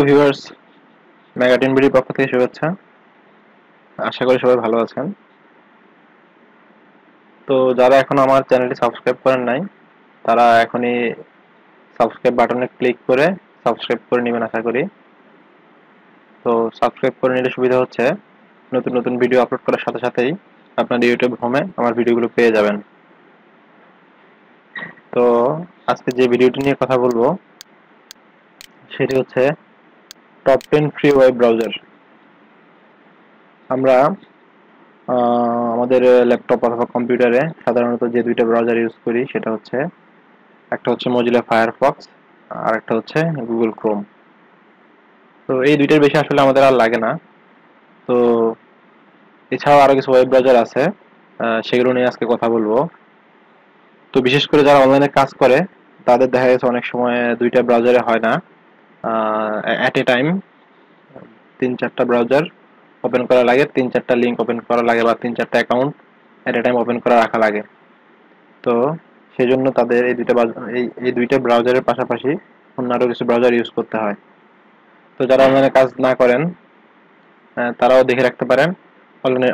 Viewers, ম্যাগাটিন বিডির পক্ষ থেকে শুভেচ্ছা। আশা করি সবাই ভালো আছেন। তো যারা এখনো আমার চ্যানেলটি সাবস্ক্রাইব করেন নাই, তারা এখনই সাবস্ক্রাইব বাটনে ক্লিক করে সাবস্ক্রাইব করে নেবেন আশা করি। তো সাবস্ক্রাইব করে নিলে সুবিধা হচ্ছে নতুন নতুন ভিডিও আপলোড করার সাথে সাথেই আপনার ইউটিউব হোমে আমার ভিডিওগুলো পেয়ে যাবেন। তো আজকে যে ভিডিওটি নিয়ে কথা বলবো সেটি হচ্ছে টপ 10 ফ্রি ওয়েব ব্রাউজার। আমরা আমাদের ল্যাপটপ অথবা কম্পিউটারে সাধারণত যে দুইটা ব্রাউজার ইউজ করি সেটা হচ্ছে একটা হচ্ছে মজিলা ফায়ারফক্স আর একটা হচ্ছে গুগল ক্রোম। তো এই দুইটার বেশি আসলে আমাদের আর লাগে না। তো এছাড়াও আরো কিছু ওয়েব ব্রাউজার আছে, সেগুলো নিয়ে আজকে কথা বলবো। তো বিশেষ করে যারা অনলাইনে কাজ করে তাদের দেখা গেছে অনেক সময় দুইটা ব্রাউজারে হয় না, অ্যাট এ টাইম তিন চারটা ব্রাউজার ওপেন করা লাগে, তিন চারটা লিঙ্ক ওপেন করা লাগে বা তিন চারটা account at a time open করা রাখা লাগে। তো সেজন্য তাদের এই দুইটা ব্রাউজারের পাশাপাশি অন্য আরো কিছু ব্রাউজার ইউজ করতে হয়। তো যারা অনলাইনে কাজ না করেন তারাও দেখে রাখতে পারেন,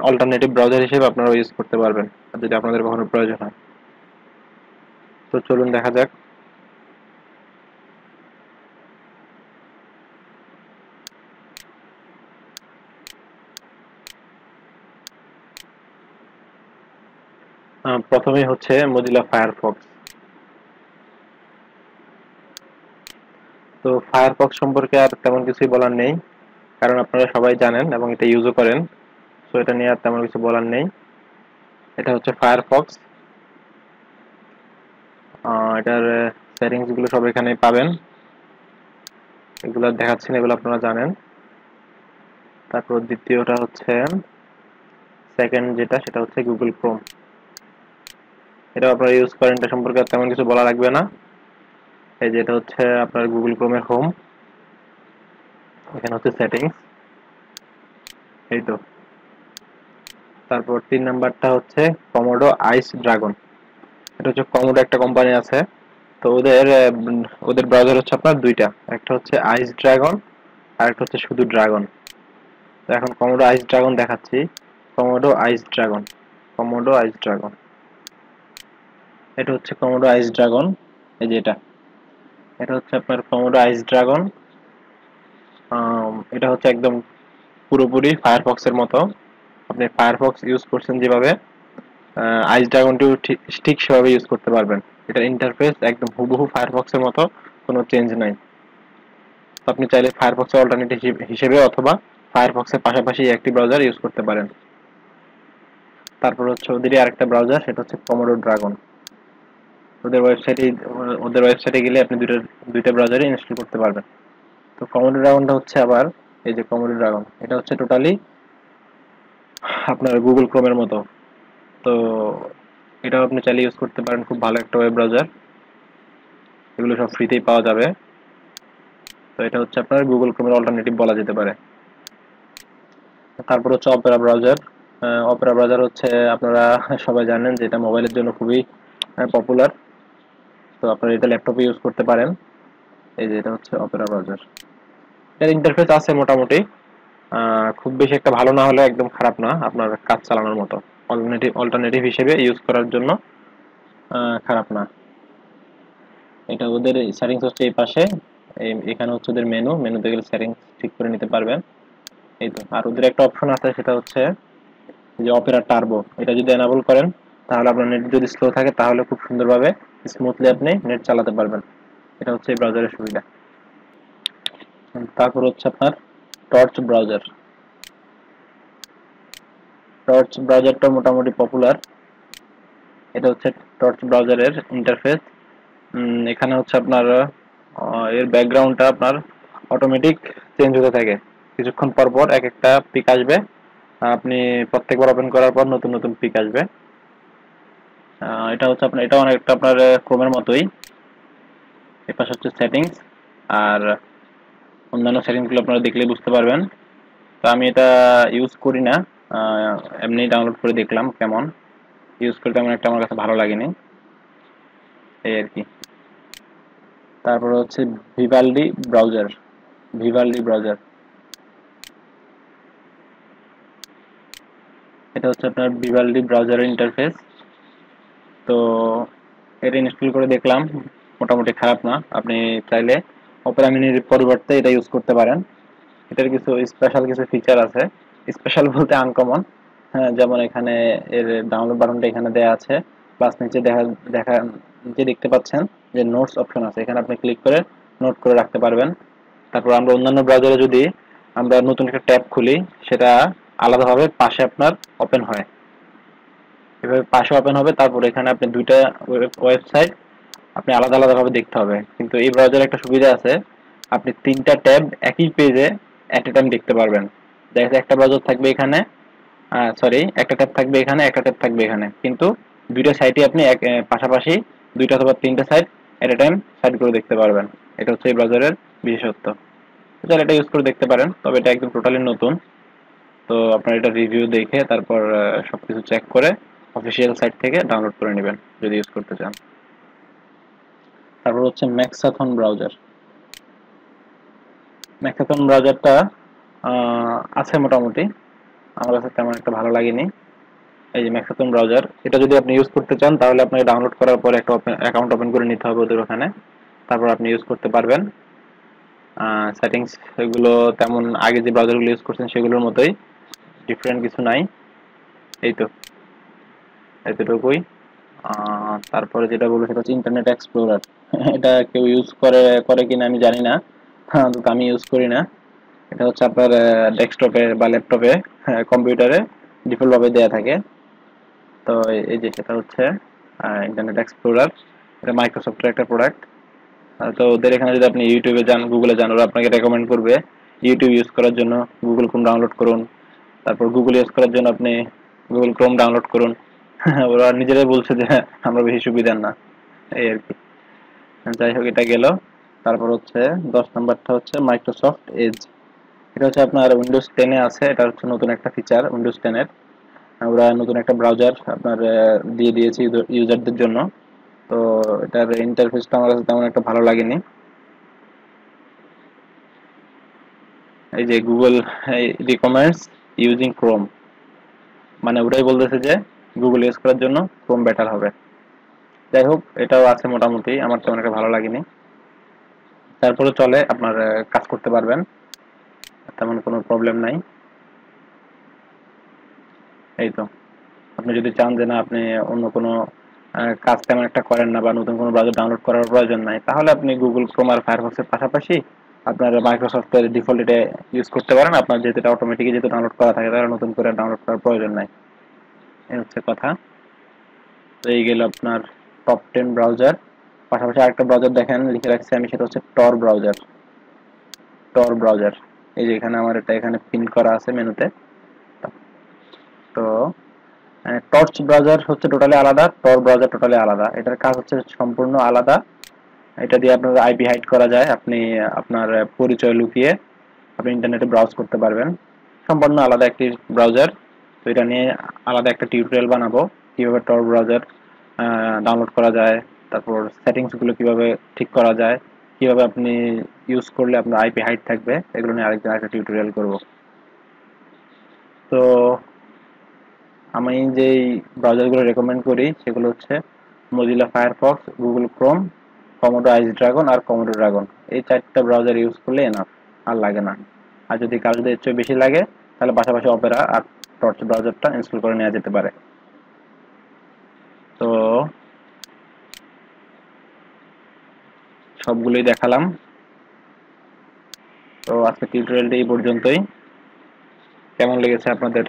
অল্টারনেটিভ ব্রাউজার হিসেবে আপনারাও ইউজ করতে পারবেন যদি আপনাদের কখনো প্রয়োজন হয়। তো চলুন দেখা যাক। প্রথমেই হচ্ছে মজিলা ফায়ারফক্স। তো ফায়ারফক্স সম্পর্কে আর তেমন কিছুই বলার নেই, কারণ আপনারা সবাই জানেন এবং এটা ইউজও করেন। তো এটা নিয়ে আর তেমন কিছু বলার নেই। এটা হচ্ছে ফায়ারফক্স। এটার সেটিংস গুলো সব এখানে পাবেন, এগুলো দেখাচ্ছি না, এগুলো আপনারা জানেন। তারপর দ্বিতীয়টা হচ্ছে সেকেন্ড, যেটা সেটা হচ্ছে গুগল ক্রোম। এটা আপনারা ইউজ করেন, এটা সম্পর্কে আর তেমন কিছু বলা লাগবে না। এই যে এটা হচ্ছে আপনার গুগল ক্রোমের হোম, এখানে হচ্ছে সেটিংস, এই তো। তারপর তিন নাম্বারটা হচ্ছে কমোডো আইস ড্রাগন। এটা হচ্ছে কমোডো একটা কোম্পানি আছে। তো ওদের ব্রাউজার হচ্ছে আপনার দুইটা, একটা হচ্ছে আইস ড্রাগন আর একটা হচ্ছে শুধু ড্রাগন। তো এখন কমোডো আইস ড্রাগন দেখাচ্ছি। কমোডো আইস ড্রাগন, কমোডো আইস ড্রাগন, এটা হচ্ছে কমোডো আইস ড্রাগন। এই যে এটা হচ্ছে আপনার কমোডো আইস ড্রাগন। এটা হচ্ছে একদম পুরোপুরি ফায়ারফক্সের মতো। আপনি ফায়ারফক্স ইউজ করছেন যেভাবে, আইস ড্রাগনটিও ঠিক ঠিক সেভাবে ইউজ করতে পারবেন। এটার ইন্টারফেস একদম হুবহু ফায়ারফক্সের মতো, কোনো চেঞ্জ নাই। তো আপনি চাইলে ফায়ারফক্সের অল্টারনেটিভ হিসেবে অথবা ফায়ারফক্সের পাশাপাশি একটি ব্রাউজার ইউজ করতে পারেন। তারপর হচ্ছে ওদেরই আরেকটা ব্রাউজার, সেটা হচ্ছে কমোডো ড্রাগন। ওদের ওয়েবসাইটে ওদের ওয়েবসাইটে গেলে আপনি দুইটা ব্রাউজারই ইনস্টল করতে পারবেন। তো কমোডো ড্রাগনটা হচ্ছে আবার, এই যে কমোডো ড্রাগন, এটা হচ্ছে টোটালি আপনার গুগল ক্রোমের মতো। তো এটাও আপনি চাইলে ইউজ করতে পারেন, খুব ভালো একটা ওয়েব ব্রাউজার। এগুলো সব ফ্রিতেই পাওয়া যাবে। তো এটা হচ্ছে আপনার গুগল ক্রোমের অল্টারনেটিভ বলা যেতে পারে। তারপর হচ্ছে অপেরা ব্রাউজার। অপেরা ব্রাউজার হচ্ছে আপনারা সবাই জানেন যে এটা মোবাইলের জন্য খুবই পপুলার। তো আপনারা এটা ল্যাপটপে ইউজ করতে পারেন। এই যে এটা হচ্ছে অপেরা ব্রাউজার। এর ইন্টারফেস আছে মোটামুটি, খুব বেশি একটা ভালো না হলে একদম খারাপ না, আপনার কাজ চালানোর মতো। অল্টারনেটিভ হিসেবে ইউজ করার জন্য খারাপ না। এটা ওদের সেটিংস হচ্ছে এই পাশে, এখানে হচ্ছে ওদের মেনুতে গেলে সেটিংস ঠিক করে নিতে পারবেন। এই তো। আর ওদের একটা অপশন আছে, সেটা হচ্ছে যে অপেরা টার্বো। এটা যদি এনাবল করেন তাহলে আপনার নেট যদি স্লো থাকে তাহলে খুব সুন্দরভাবে স্মুথলি আপনি নেট চালাতে পারবেন। এটা হচ্ছে এই ব্রাউজারের সুবিধা। তারপর হচ্ছে আপনার টর্চ ব্রাউজার। টর্চ ব্রাউজারটা মোটামুটি পপুলার। এটা হচ্ছে টর্চ ব্রাউজারের ইন্টারফেস। এখানে হচ্ছে আপনার এর ব্যাকগ্রাউন্ডটা আপনার অটোমেটিক চেঞ্জ হতে থাকে, কিছুক্ষণ পর পর এক একটা পিক আসবে। আপনি প্রত্যেকবার ওপেন করার পর নতুন নতুন পিক আসবে। এটা হচ্ছে আপনার, এটা অনেকটা আপনার ক্রোমের মতোই। এর পাশে হচ্ছে সেটিংস, আর অন্যান্য সেটিংসগুলো আপনারা দেখলে বুঝতে পারবেন। তো আমি এটা ইউজ করি না, এমনি ডাউনলোড করে দেখলাম কেমন। ইউজ করে তেমন একটা আমার কাছে ভালো লাগেনি, এই আর কি। তারপরে হচ্ছে ভিভালডি ব্রাউজার। ভিভাল্ডি ব্রাউজার। এটা হচ্ছে আপনার ভিভাল্ডি ব্রাউজারের ইন্টারফেস। তো এটা ইনস্টল করে দেখলাম, মোটামুটি খারাপ না। আপনি চাইলে অপেরা মিনির পরিবর্তে এটা ইউজ করতে পারেন। এটার কিছু স্পেশাল কিছু ফিচার আছে, স্পেশাল বলতে আনকমন। হ্যাঁ, যেমন এখানে এর ডাউনলোড বাটনটা এখানে দেয়া আছে, প্লাস নিচে দেখা নিচে দেখতে পাচ্ছেন যে নোটস অপশন আছে, এখানে আপনি ক্লিক করে নোট করে রাখতে পারবেন। তারপর আমরা অন্যান্য ব্রাউজারে যদি আমরা নতুন একটা ট্যাব খুলি, সেটা আলাদাভাবে পাশে আপনার ওপেন হয়, এভাবে পাশে ওপেন হবে। তারপর এখানে আপনি দুইটা ওয়েবসাইট আপনি আলাদা আলাদা ভাবে দেখতে হবে। কিন্তু এই ব্রাউজারে একটা সুবিধা আছে, আপনি তিনটা ট্যাব একই পেজে এট এ টাইম দেখতে পারবেন। দেখা যাচ্ছে একটা ব্রাউজার থাকবে এখানে, একটা ট্যাব থাকবে এখানে, একটা ট্যাব থাকবে এখানে, কিন্তু দুইটা সাইটই আপনি পাশাপাশি দুইটা অথবা তিনটা site at a time side করে দেখতে পারবেন। এটা হচ্ছে এই ব্রাউজারের বিশেষত্ব। তাহলে এটা ইউজ করে দেখতে পারেন, তবে এটা একদম টোটালি নতুন। তো আপনার এটা রিভিউ দেখে তারপর সবকিছু চেক করে অফিসিয়াল সাইট থেকে ডাউনলোড করে নেবেন যদি ইউজ করতে চান। তারপর হচ্ছে ম্যাক্সাথন ব্রাউজার। ম্যাক্সাথন ব্রাউজারটা আছে মোটামুটি, আমার কাছে তেমন একটা ভালো লাগেনি। এই যে ম্যাক্সাথন ব্রাউজার, এটা যদি আপনি ইউজ করতে চান তাহলে আপনাকে ডাউনলোড করার পর একটা অ্যাকাউন্ট ওপেন করে নিতে হবে ওদের ওখানে, তারপর আপনি ইউজ করতে পারবেন। সেটিংস এগুলো তেমন আগে যে ব্রাউজারগুলো ইউজ করছেন সেগুলোর মতোই, ডিফারেন্ট কিছু নাই। এই তো এতটুকুই। তারপরে যেটা বলবো সেটা হচ্ছে ইন্টারনেট এক্সপ্লোরার। এটা কেউ ইউজ করে কিনা আমি জানি না, তো আমি ইউজ করি না। এটা হচ্ছে আপনার ডেস্কটপে বা ল্যাপটপে, কম্পিউটারে ডিফল্ট ভাবে দেয়া থাকে। তো এই যে সেটা হচ্ছে ইন্টারনেট এক্সপ্লোরার, এটা মাইক্রোসফটের একটা প্রোডাক্ট। তো ওদের এখানে যদি আপনি ইউটিউবে যান, গুগলে যান, ওরা আপনাকে রেকমেন্ড করবে ইউটিউব ইউজ করার জন্য গুগল ক্রোম ডাউনলোড করুন। তারপর গুগল ইউজ করার জন্য আপনি গুগল ক্রোম ডাউনলোড করুন। ওরা নিজেরাই বলছে যে আমরা বেশি সুবিধার না, এই আর কি। যাই হোক, এটা গেল। তারপর হচ্ছে 10 নম্বরটা হচ্ছে মাইক্রোসফট এজ। এটা হচ্ছে আপনার উইন্ডোজ 10-এ আছে, এটা হচ্ছে নতুন একটা ফিচার উইন্ডোজ 10-এর। ওরা নতুন একটা ব্রাউজার আপনার দিয়ে দিয়েছে ইউজারদের জন্য। তো এটার ইন্টারফেসটা আমার কাছে তেমন একটা ভালো লাগেনি। এই যে গুগল রিকমেন্ডস ইউজিং ক্রোম, মানে ওটাই বলতেছে যে গুগল ইউজ করার জন্য ক্রোম বেটার হবে। যাই হোক, এটাও আছে মোটামুটি, আমার তেমন একটা ভালো লাগেনি। তারপরে চলে, আপনার কাজ করতে পারবেন, তেমন কোনো প্রবলেম নাই। এই তো, আপনি যদি চান যে না আপনি অন্য কোনো কাজ তেমন একটা করেন না বা নতুন কোনো ব্রাউজার ডাউনলোড করার প্রয়োজন নাই, তাহলে আপনি গুগল ক্রোম আর ফায়ারফক্সের পাশাপাশি আপনার মাইক্রোসফটের ডিফল্ট এটা ইউজ করতে পারেন। আপনার যেহেতু এটা অটোমেটিকলি যেহেতু ডাউনলোড করা থাকে, তাহলে নতুন করে ডাউনলোড করার প্রয়োজন নাই। এই হচ্ছে কথা। তো এই গেল আপনার টপ 10 ব্রাউজার। পাশাপাশি আরেকটা ব্রাউজার দেখেন লিখে রাখছি আমি, সেটা হচ্ছে টর ব্রাউজার। টর ব্রাউজার, এই যে এখানে আমার এটা এখানে পিন করা আছে মেনুতে। তো টর্চ ব্রাউজার হচ্ছে টোটালি আলাদা, টর ব্রাউজার টোটালি আলাদা। এটার কাজ হচ্ছে সম্পূর্ণ আলাদা। এটা দিয়ে আপনার আইপি হাইড করা যায়, আপনি আপনার পরিচয় লুকিয়ে আপনি ইন্টারনেটে ব্রাউজ করতে পারবেন। সম্পূর্ণ আলাদা একটি ব্রাউজার। তো এটা নিয়ে আলাদা একটা টিউটোরিয়াল বানাবো, কিভাবে টর ব্রাউজার ডাউনলোড করা যায়, তারপর সেটিংসগুলো কিভাবে ঠিক করা যায়, কিভাবে আপনি ইউজ করলে আপনার আইপি হাইড থাকবে, এগুলো নিয়ে আরেকদিন একটা টিউটোরিয়াল করব। তো আমি যেই ব্রাউজারগুলো রেকমেন্ড করি সেগুলো হচ্ছে Mozilla Firefox, Google Chrome, Comodo Ice Dragon আর কমোডো ড্রাগন। এই 4টা ব্রাউজার ইউজ করলে এনাফ, আর লাগে না। আর যদি কারো যদি এর চেয়ে বেশি লাগে তাহলে পাশাপাশি অপেরা আর টর্চ ব্রাউজারটা ইনস্টল করে নেওয়া যেতে পারে। তো সবগুলোই দেখালাম। তো আজকে টিউটোরিয়ালটা এই পর্যন্তই। কেমন লেগেছে আপনাদের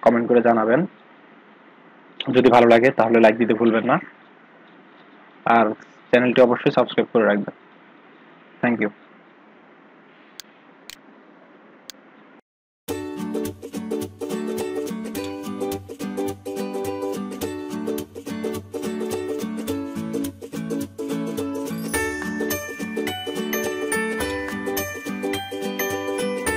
কমেন্ট করে জানাবেন। যদি ভালো লাগে তাহলে লাইক দিতে ভুলবেন না, আর চ্যানেলটি অবশ্যই সাবস্ক্রাইব করে রাখবেন। Thank you.